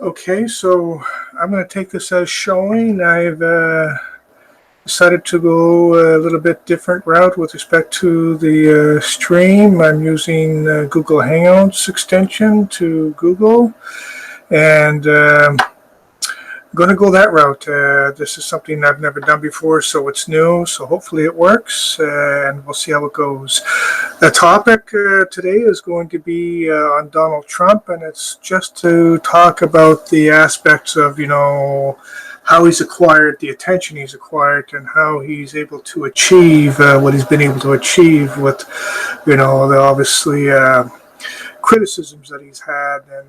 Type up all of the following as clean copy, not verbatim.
Okay, so I'm going to take this as showing. I've decided to go a little bit different route with respect to the stream. I'm using Google Hangouts extension to Google, and I'm going to go that route. This is something I've never done before, so it's new. So hopefully it works, and we'll see how it goes. The topic today is going to be on Donald Trump, and it's just to talk about the aspects of, how he's acquired the attention he's acquired and how he's able to achieve what he's been able to achieve with, the obviously criticisms that he's had, and,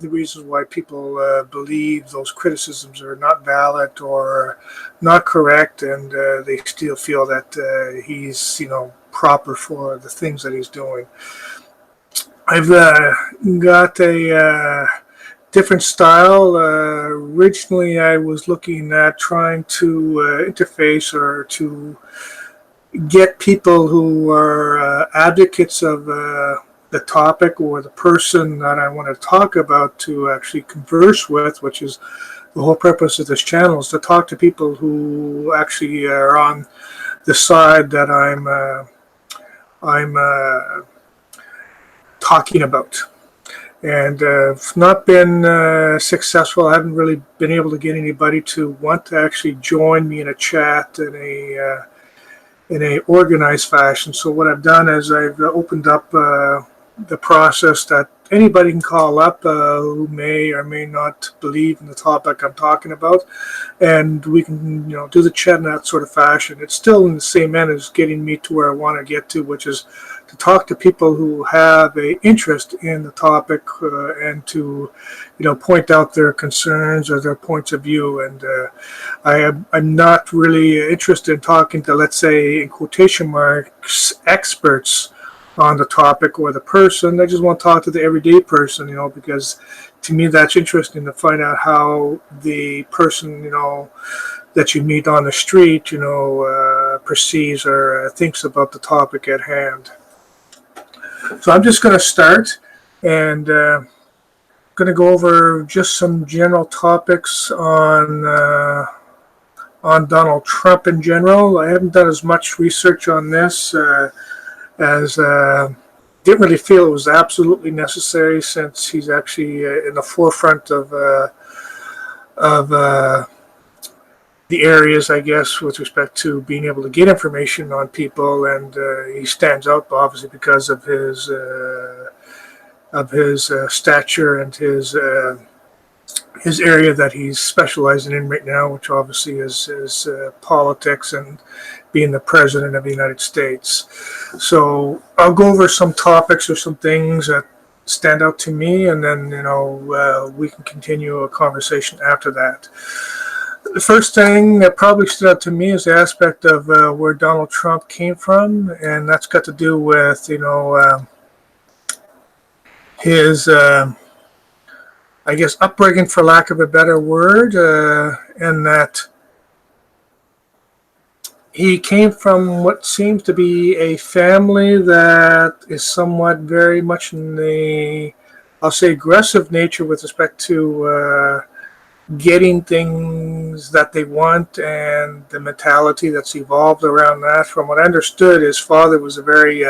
the reasons why people believe those criticisms are not valid or not correct, and they still feel that he's, proper for the things that he's doing. I've got a different style. Originally, I was looking at trying to interface or to get people who are advocates of the topic or the person that I want to talk about to actually converse with, which is the whole purpose of this channel, is to talk to people who actually are on the side that I'm talking about. And I've not been successful. I haven't really been able to get anybody to want to actually join me in a chat in a organized fashion. So what I've done is I've opened up the process that anybody can call up who may or may not believe in the topic I'm talking about, and we can do the chat in that sort of fashion. It's still in the same end as getting me to where I want to get to, which is to talk to people who have a interest in the topic and to point out their concerns or their points of view. And I'm not really interested in talking to, let's say, in quotation marks, experts on the topic or the person. I just want to talk to the everyday person, because to me that's interesting to find out how the person, that you meet on the street, perceives or thinks about the topic at hand. So I'm just going to start and going to go over just some general topics on Donald Trump in general. I haven't done as much research on this as didn't really feel it was absolutely necessary, since he's actually in the forefront of the areas, I guess, with respect to being able to get information on people, and he stands out obviously because of his stature and his area that he's specializing in right now, which obviously is politics and being the president of the United States. So I'll go over some topics or some things that stand out to me, and then we can continue a conversation after that. The first thing that probably stood out to me is the aspect of where Donald Trump came from, and that's got to do with his I guess upbringing, for lack of a better word, and that he came from what seems to be a family that is somewhat very much in the, I'll say, aggressive nature with respect to getting things that they want, and the mentality that's evolved around that. From what I understood, his father was a very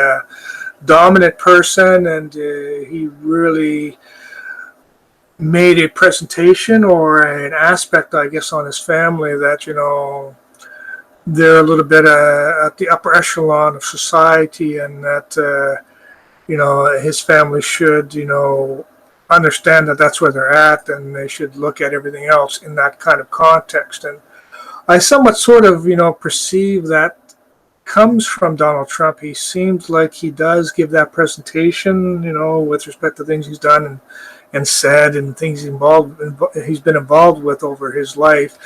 dominant person, and he really made a presentation or an aspect, I guess, on his family that, they're a little bit at the upper echelon of society, and that, his family should, understand that that's where they're at, and they should look at everything else in that kind of context. And I somewhat sort of, perceive that comes from Donald Trump. He seems like he does give that presentation, with respect to things he's done and said, and things he's been involved with over his life,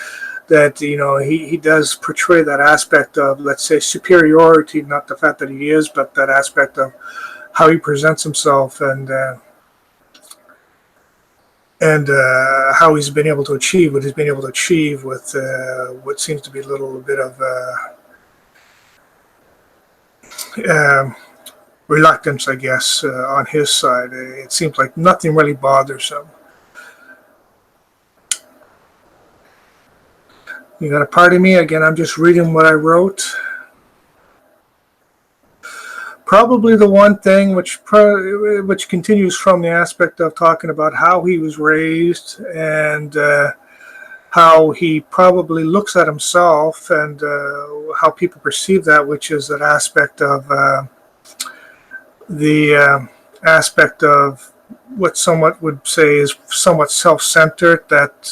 that he does portray that aspect of, let's say, superiority, not the fact that he is, but that aspect of how he presents himself, and how he's been able to achieve what he's been able to achieve with what seems to be a little bit of reluctance, I guess, on his side. It seems like nothing really bothers him. You got to pardon me again. I'm just reading what I wrote. Probably the one thing which continues from the aspect of talking about how he was raised and how he probably looks at himself and how people perceive that, which is that aspect of the aspect of what somewhat would say is somewhat self-centered, that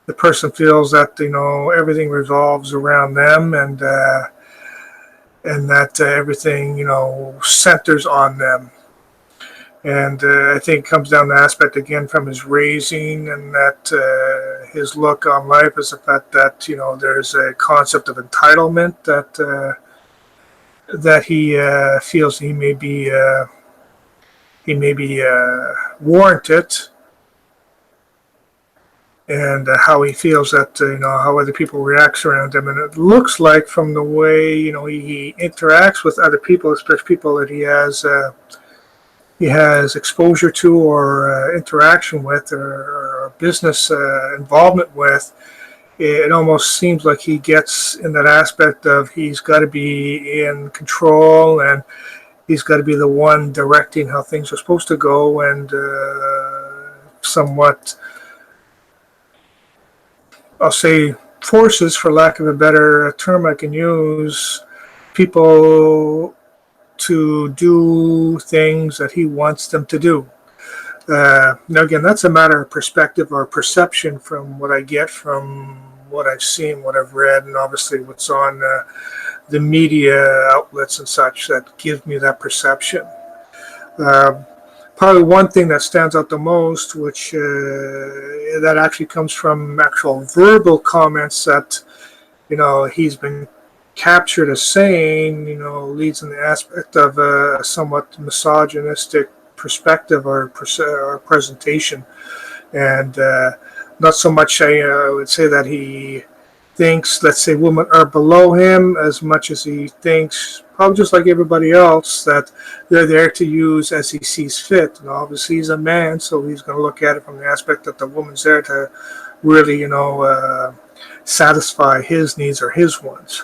the person feels that everything revolves around them, and that everything centers on them. And I think it comes down to aspect again from his raising, and that his look on life is the fact that there's a concept of entitlement that he feels he may be warranted, and how he feels that how other people react around him. And it looks like from the way he interacts with other people, especially people that he has exposure to or interaction with or business involvement with, it almost seems like he gets in that aspect of he's got to be in control, and he's got to be the one directing how things are supposed to go, and somewhat, I'll say, forces, for lack of a better term I can use, people to do things that he wants them to do. Now, again, that's a matter of perspective or perception from what I get from what I've seen, what I've read, and obviously what's on the media outlets and such that gives me that perception. Probably one thing that stands out the most, which that actually comes from actual verbal comments that he's been captured as saying, leads in the aspect of a somewhat misogynistic perspective or presentation, and not so much I would say that he thinks, let's say, women are below him, as much as he thinks, probably just like everybody else, that they're there to use as he sees fit. And obviously he's a man, so he's going to look at it from the aspect that the woman's there to really, satisfy his needs or his wants.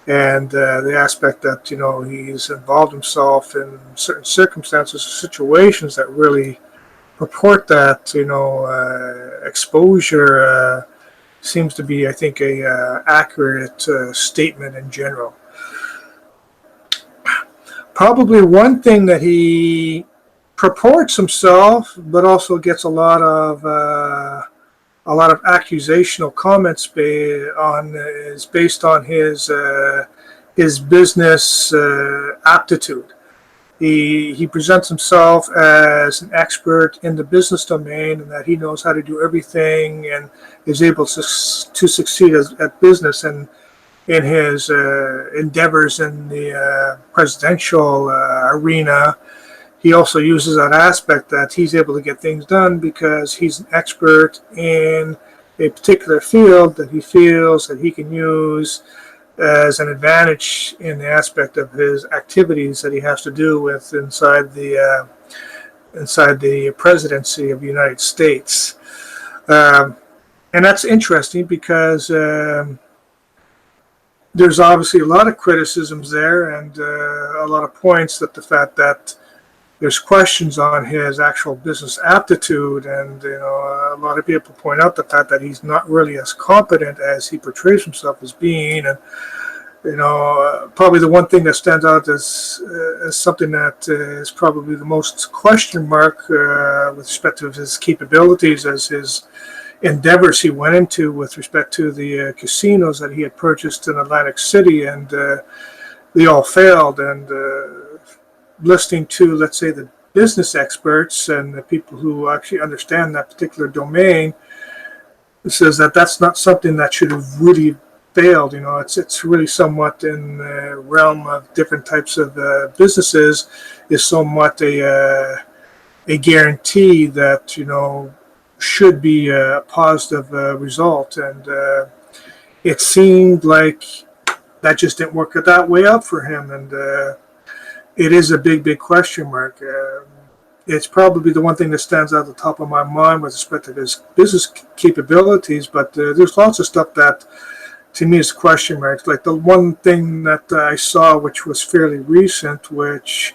And the aspect that, he's involved himself in certain circumstances or situations that really purport that, exposure seems to be, I think, a accurate statement in general. Probably one thing that he purports himself, but also gets a lot of accusational comments on, is based on his business aptitude. He presents himself as an expert in the business domain, and that he knows how to do everything and is able to succeed at business, and in his endeavors in the presidential arena. He also uses that aspect that he's able to get things done because he's an expert in a particular field that he feels that he can use as an advantage in the aspect of his activities that he has to do with inside the presidency of the United States. And that's interesting because there's obviously a lot of criticisms there, and a lot of points that the fact that there's questions on his actual business aptitude, and a lot of people point out the fact that he's not really as competent as he portrays himself as being. And probably the one thing that stands out as something that is probably the most question mark with respect to his capabilities, as his endeavors he went into with respect to the casinos that he had purchased in Atlantic City, and they all failed. And listening to, let's say, the business experts and the people who actually understand that particular domain, it says that that's not something that should have really failed. It's really somewhat in the realm of different types of businesses, is somewhat a guarantee that should be a positive result. And it seemed like that just didn't work that way out for him, and it is a big question mark. it's probably the one thing that stands out at the top of my mind with respect to his business capabilities. But there's lots of stuff that, to me, is question marks. Like the one thing that I saw, which was fairly recent, which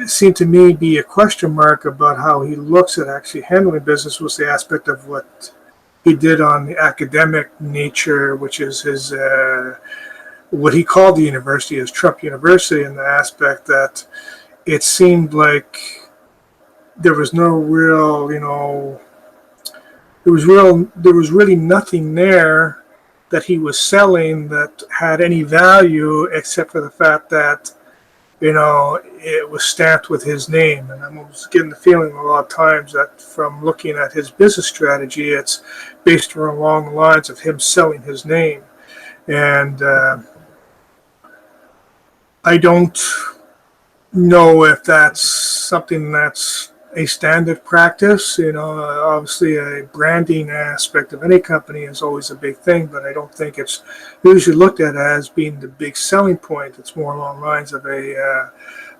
seemed to me be a question mark about how he looks at actually handling business, was the aspect of what he did on the academic nature, which is his what he called the university as Trump University, in the aspect that it seemed like there was no real, there was really nothing there that he was selling that had any value, except for the fact that, it was stamped with his name. And I'm getting the feeling a lot of times that from looking at his business strategy, it's based along the lines of him selling his name. And I don't know if that's something that's a standard practice. Obviously a branding aspect of any company is always a big thing, but I don't think it's usually looked at as being the big selling point. It's more along the lines of a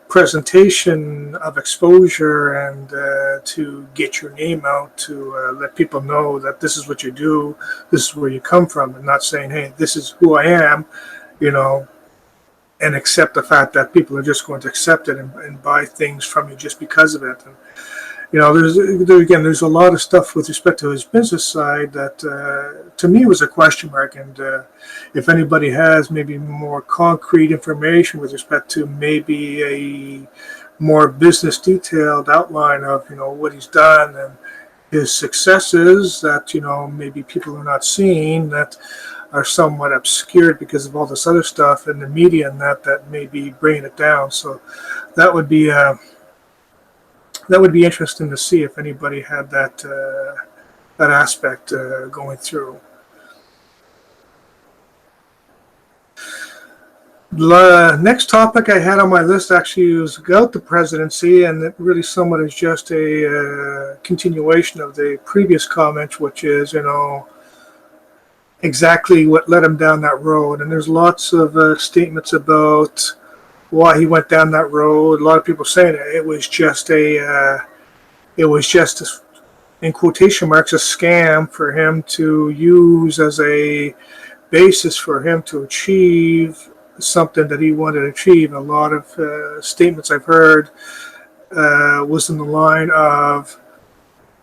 presentation of exposure and to get your name out, to let people know that this is what you do, this is where you come from, and not saying, hey, this is who I am, and accept the fact that people are just going to accept it and buy things from you just because of it. And there's a lot of stuff with respect to his business side that to me was a question mark. And if anybody has maybe more concrete information with respect to maybe a more business detailed outline of what he's done and his successes that maybe people are not seeing, that are somewhat obscured because of all this other stuff in the media and that may be bringing it down. So that would be interesting to see if anybody had that aspect going through. The next topic I had on my list actually was about the presidency, and it really somewhat is just a continuation of the previous comments, which is, exactly what led him down that road. And there's lots of statements about why he went down that road. A lot of people saying it was just in quotation marks, a scam for him to use as a basis for him to achieve something that he wanted to achieve. A lot of statements I've heard was in the line of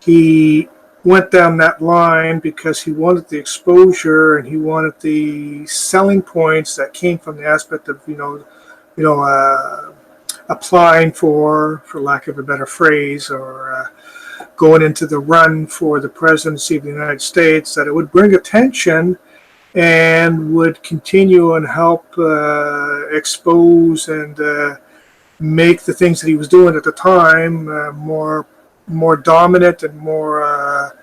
he went down that line because he wanted the exposure and he wanted the selling points that came from the aspect of applying for lack of a better phrase, or going into the run for the presidency of the United States, that it would bring attention and would continue and help expose and make the things that he was doing at the time more dominant and more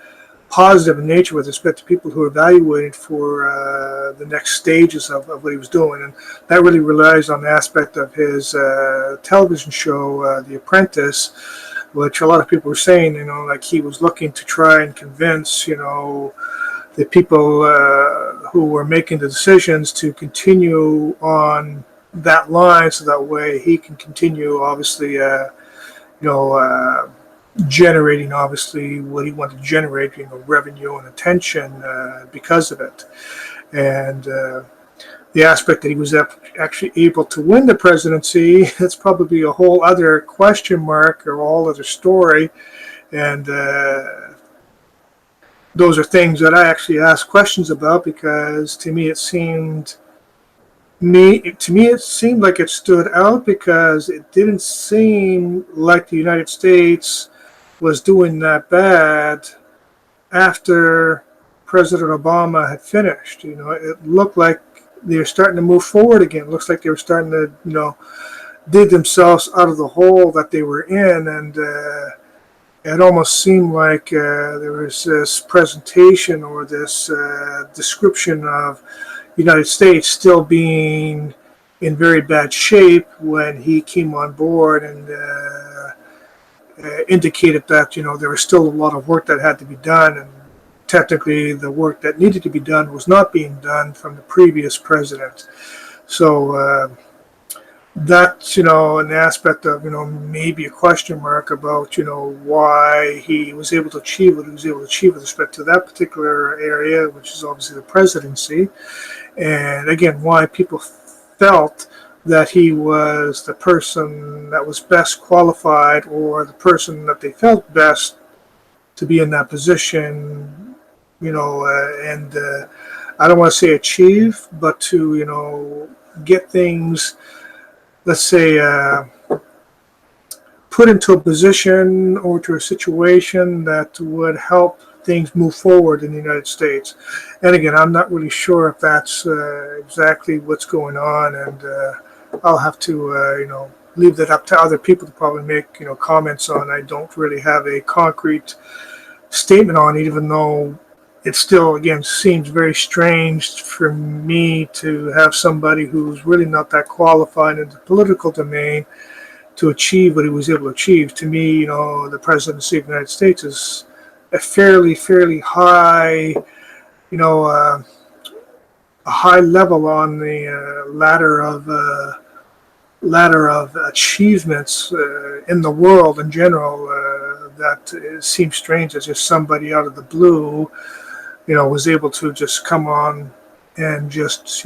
positive in nature with respect to people who are evaluated for the next stages of what he was doing. And that really relies on the aspect of his television show, The Apprentice, which a lot of people were saying, like he was looking to try and convince, the people who were making the decisions to continue on that line, so that way he can continue, obviously, generating obviously what he wanted to generate, revenue and attention because of it. And the aspect that he was actually able to win the presidency, that's probably a whole other question mark or a whole other story. And those are things that I actually asked questions about, because to me it seemed like it stood out, because it didn't seem like the United States was doing that bad after President Obama had finished. It looked like they were starting to move forward again. It looks like they were starting to, dig themselves out of the hole that they were in. And it almost seemed like there was this presentation or this description of the United States still being in very bad shape when he came on board, and indicated that there was still a lot of work that had to be done, and technically the work that needed to be done was not being done from the previous president. So that's, an aspect of, maybe a question mark about, why he was able to achieve what he was able to achieve with respect to that particular area, which is obviously the presidency. And again, why people felt that he was the person that was best qualified, or the person that they felt best to be in that position, and I don't want to say achieve, but to, get things, let's say, put into a position or to a situation that would help things move forward in the United States. And again, I'm not really sure if that's exactly what's going on, and I'll have to, leave that up to other people to probably make, comments on. I don't really have a concrete statement on it, even though it still, again, seems very strange for me to have somebody who's really not that qualified in the political domain to achieve what he was able to achieve. To me, the presidency of the United States is a fairly high, a high level on the ladder of achievements in the world in general. That it seems strange that just somebody out of the blue, was able to just come on and just,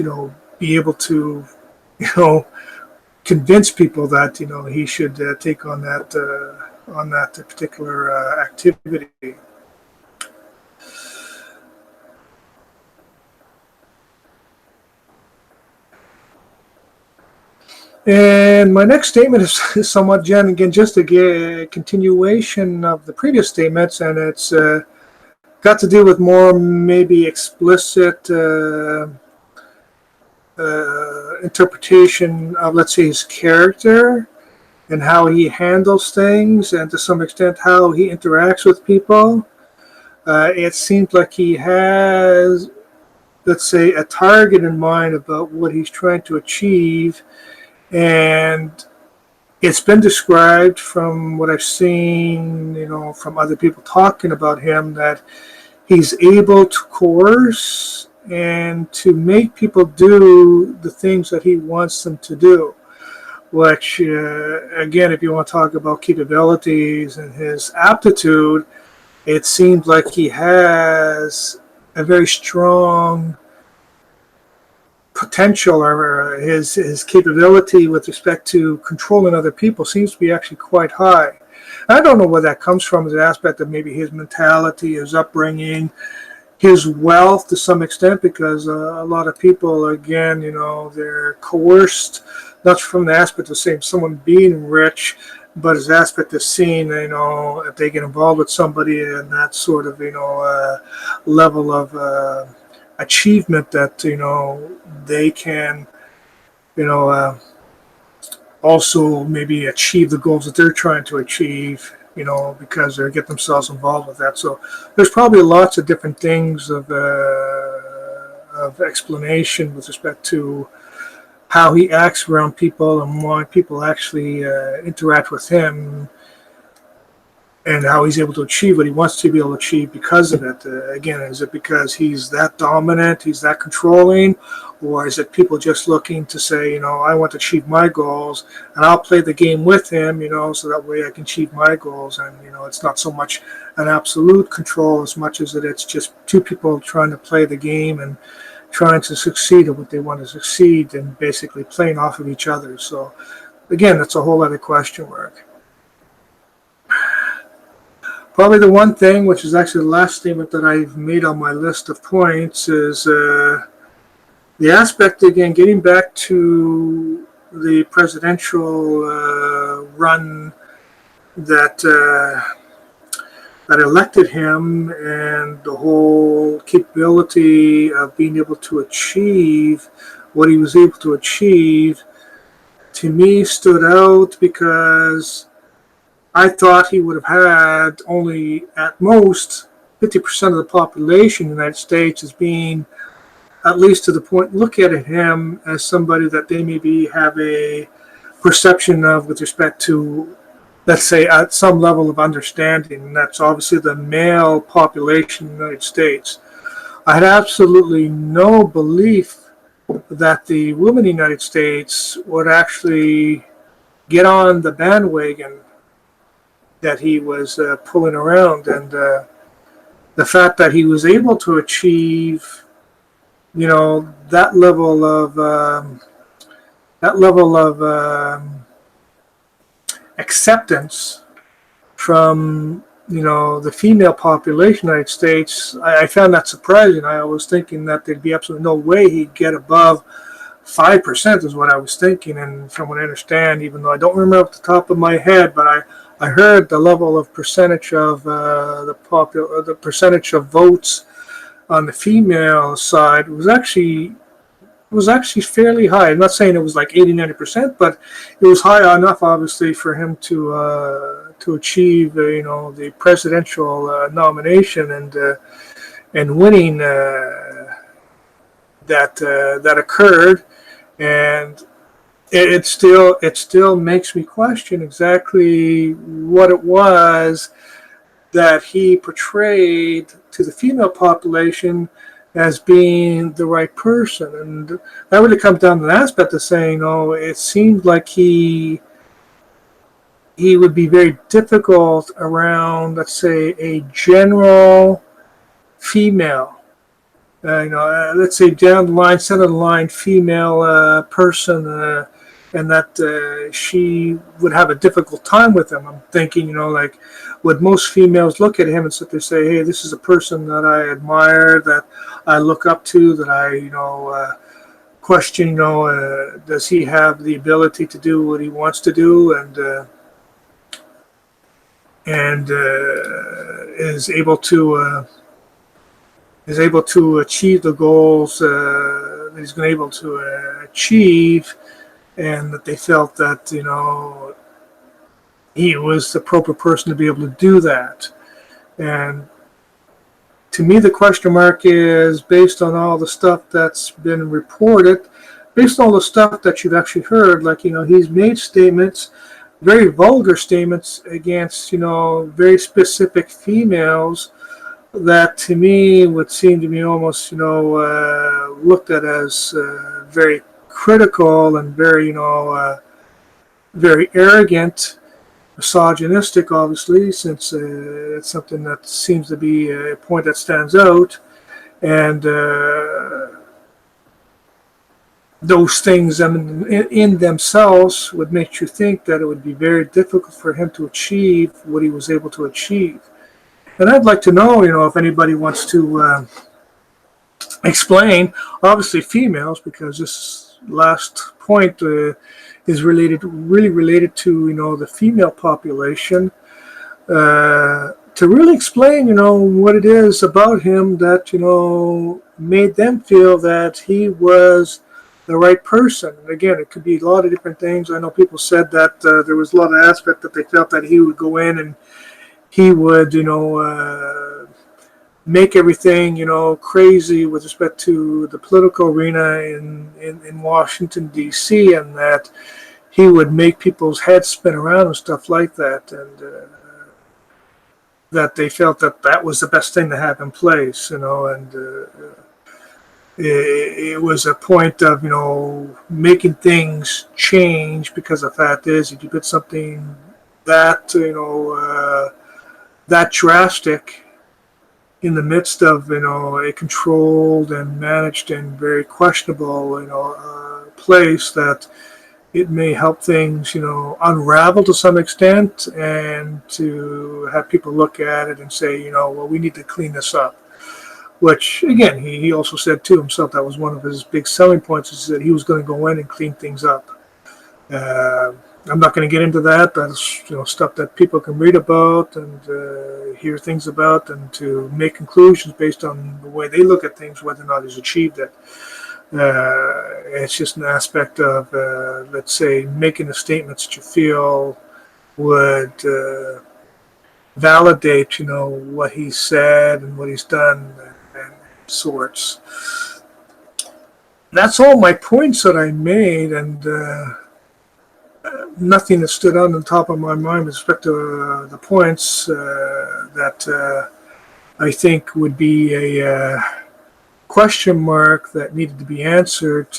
be able to, convince people that, he should take on that particular activity. And my next statement is somewhat, Jen, again, just a continuation of the previous statements, and it's got to do with more maybe explicit interpretation of, let's say, his character and how he handles things, and to some extent how he interacts with people. It seems like he has, let's say, a target in mind about what he's trying to achieve. And it's been described from what I've seen, from other people talking about him, that he's able to coerce and to make people do the things that he wants them to do. Which, again, if you want to talk about capabilities and his aptitude, it seems like he has a very strong potential, or his capability with respect to controlling other people seems to be actually quite high. I don't know where that comes from, as an aspect of maybe his mentality, his upbringing, his wealth to some extent, because a lot of people, again, they're coerced, not from the aspect of saying someone being rich, but as aspect of seeing, if they get involved with somebody in that sort of, level of achievement, that, they can, also maybe achieve the goals that they're trying to achieve, because they get themselves involved with that. So there's probably lots of different things of explanation with respect to how he acts around people and why people actually interact with him, and how he's able to achieve what he wants to be able to achieve because of it. Again, is it because he's that dominant, he's that controlling, or is it people just looking to say, I want to achieve my goals, and I'll play the game with him, so that way I can achieve my goals. And, it's not so much an absolute control as much as it's just two people trying to play the game and trying to succeed at what they want to succeed, and basically playing off of each other. So, again, that's a whole other question mark. Probably the one thing, which is actually the last statement that I've made on my list of points, is the aspect, again, getting back to the presidential run that elected him, and the whole capability of being able to achieve what he was able to achieve, to me stood out, because I thought he would have had only at most 50% of the population in the United States as being, at least to the point, look at him as somebody that they maybe have a perception of with respect to, let's say, at some level of understanding. And that's obviously the male population in the United States. I had absolutely no belief that the women in the United States would actually get on the bandwagon that he was pulling around, and the fact that he was able to achieve, that level of acceptance from the female population in the United States. I found that surprising. I was thinking that there'd be absolutely no way he'd get above 5% is what I was thinking, and from what I understand, even though I don't remember off the top of my head, but I heard the level of percentage of the percentage of votes on the female side was actually fairly high. I'm not saying it was like 80-90%, but it was high enough, obviously, for him to achieve the presidential nomination and winning that occurred. And it still makes me question exactly what it was that he portrayed to the female population as being the right person. And that really comes down to an aspect of saying, it seemed like he would be very difficult around, let's say, a general female. Let's say down the line, center of the line female person, and that she would have a difficult time with him. I'm thinking, like, would most females look at him and sit there and say, hey, this is a person that I admire, that I look up to, that I, question, does he have the ability to do what he wants to do, and is able to achieve the goals that he's been able to achieve, and that they felt that he was the proper person to be able to do that. And to me, the question mark is, based on all the stuff that's been reported, based on all the stuff that you've actually heard, like, he's made statements, very vulgar statements against, very specific females that to me would seem to be almost, looked at as very critical and very, very arrogant, misogynistic, obviously, since it's something that seems to be a point that stands out. And those things in themselves would make you think that it would be very difficult for him to achieve what he was able to achieve. And I'd like to know, if anybody wants to explain, obviously females, because this last point is really related to, the female population, to really explain, what it is about him that, made them feel that he was the right person. And again, it could be a lot of different things. I know people said that there was a lot of aspect that they felt that he would go in and he would, make everything, crazy with respect to the political arena in Washington, D.C., and that he would make people's heads spin around and stuff like that, and that they felt that was the best thing to have in place, and it was a point of, making things change, because the fact is, if you put something that, that drastic in the midst of, a controlled and managed and very questionable, place, that it may help things, unravel to some extent, and to have people look at it and say, well, we need to clean this up. Which, again, he also said to himself that was one of his big selling points, is that he was going to go in and clean things up. I'm not going to get into that. That's stuff that people can read about and hear things about, and to make conclusions based on the way they look at things, whether or not he's achieved it. It's just an aspect of, let's say, making the statements that you feel would validate, what he said and what he's done, and sorts. That's all my points that I made, and nothing that stood out on the top of my mind with respect to the points that I think would be a question mark that needed to be answered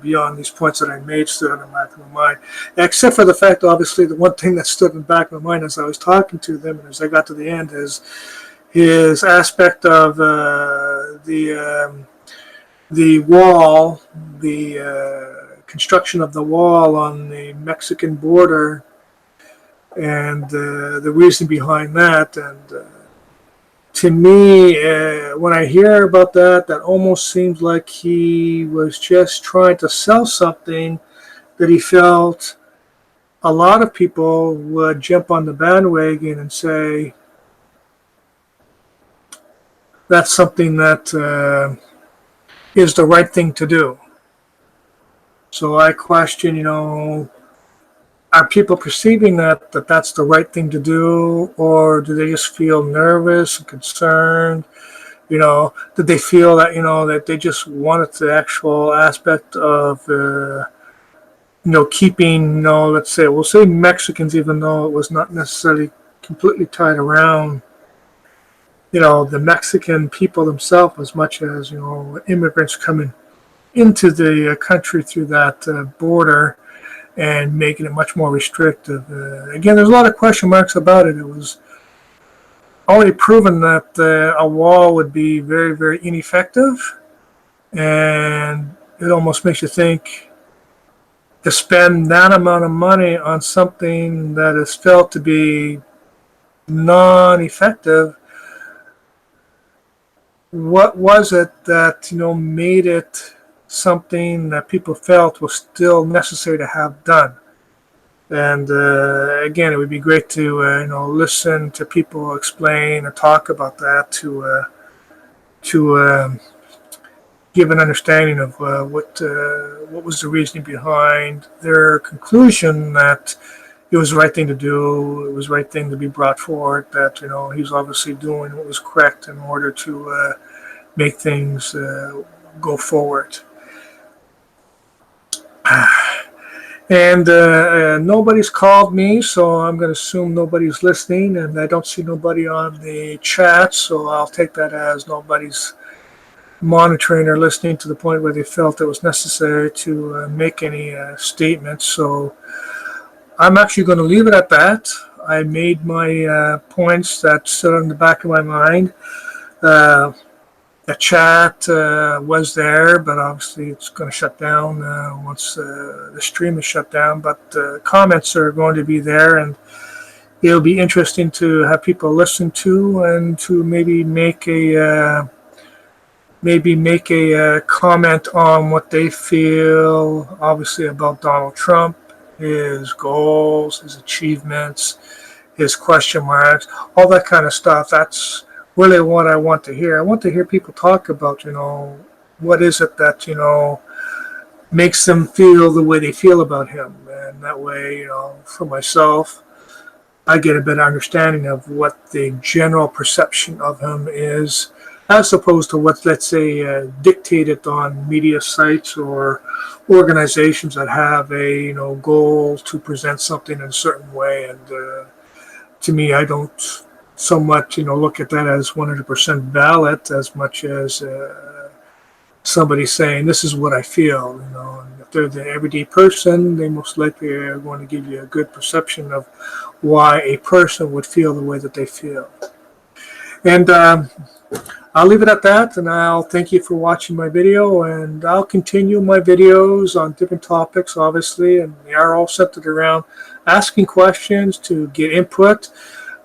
beyond these points that I made stood in the back of my mind. Except for the fact, obviously, the one thing that stood in the back of my mind as I was talking to them and as I got to the end is his aspect of the wall, the construction of the wall on the Mexican border, and the reason behind that. And to me, when I hear about that, that almost seems like he was just trying to sell something that he felt a lot of people would jump on the bandwagon and say, that's something that is the right thing to do. So I question, are people perceiving that that's the right thing to do, or do they just feel nervous and concerned? Did they feel that, that they just wanted the actual aspect of, keeping, we'll say Mexicans, even though it was not necessarily completely tied around, the Mexican people themselves, as much as, immigrants coming into the country through that border, and making it much more restrictive. Again, there's a lot of question marks about it. It was only proven that a wall would be very, very ineffective, and it almost makes you think, to spend that amount of money on something that is felt to be non-effective, what was it that made it something that people felt was still necessary to have done? And again, it would be great to listen to people explain or talk about that, to give an understanding of what was the reasoning behind their conclusion that it was the right thing to do, it was the right thing to be brought forward, that he was obviously doing what was correct in order to make things go forward. And nobody's called me, so I'm going to assume nobody's listening, and I don't see nobody on the chat, so I'll take that as nobody's monitoring or listening to the point where they felt it was necessary to make any statements. So I'm actually going to leave it at that. I made my points that stood on the back of my mind. The chat was there, but obviously it's going to shut down once the stream is shut down. But comments are going to be there, and it'll be interesting to have people listen to, and to maybe make a comment on what they feel, obviously, about Donald Trump, his goals, his achievements, his question marks, all that kind of stuff. That's really what I want to hear. I want to hear people talk about, what is it that, makes them feel the way they feel about him. And that way, for myself, I get a better understanding of what the general perception of him is, as opposed to what, let's say, dictated on media sites or organizations that have a, goal to present something in a certain way. And to me, I don't so much, look at that as 100% valid, as much as somebody saying, this is what I feel. And if they're the everyday person, they most likely are going to give you a good perception of why a person would feel the way that they feel. And I'll leave it at that, and I'll thank you for watching my video, and I'll continue my videos on different topics, obviously, and they are all centered around asking questions to get input.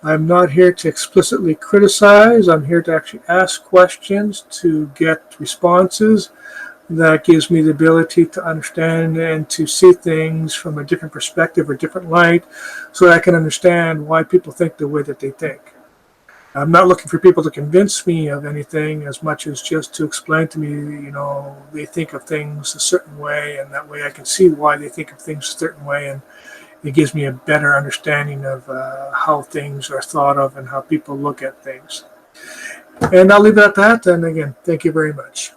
I'm not here to explicitly criticize. I'm here to actually ask questions to get responses. That gives me the ability to understand and to see things from a different perspective or different light, so that I can understand why people think the way that they think. I'm not looking for people to convince me of anything, as much as just to explain to me, they think of things a certain way, and that way I can see why they think of things a certain way, and it gives me a better understanding of how things are thought of and how people look at things. And I'll leave it at that. And again, thank you very much.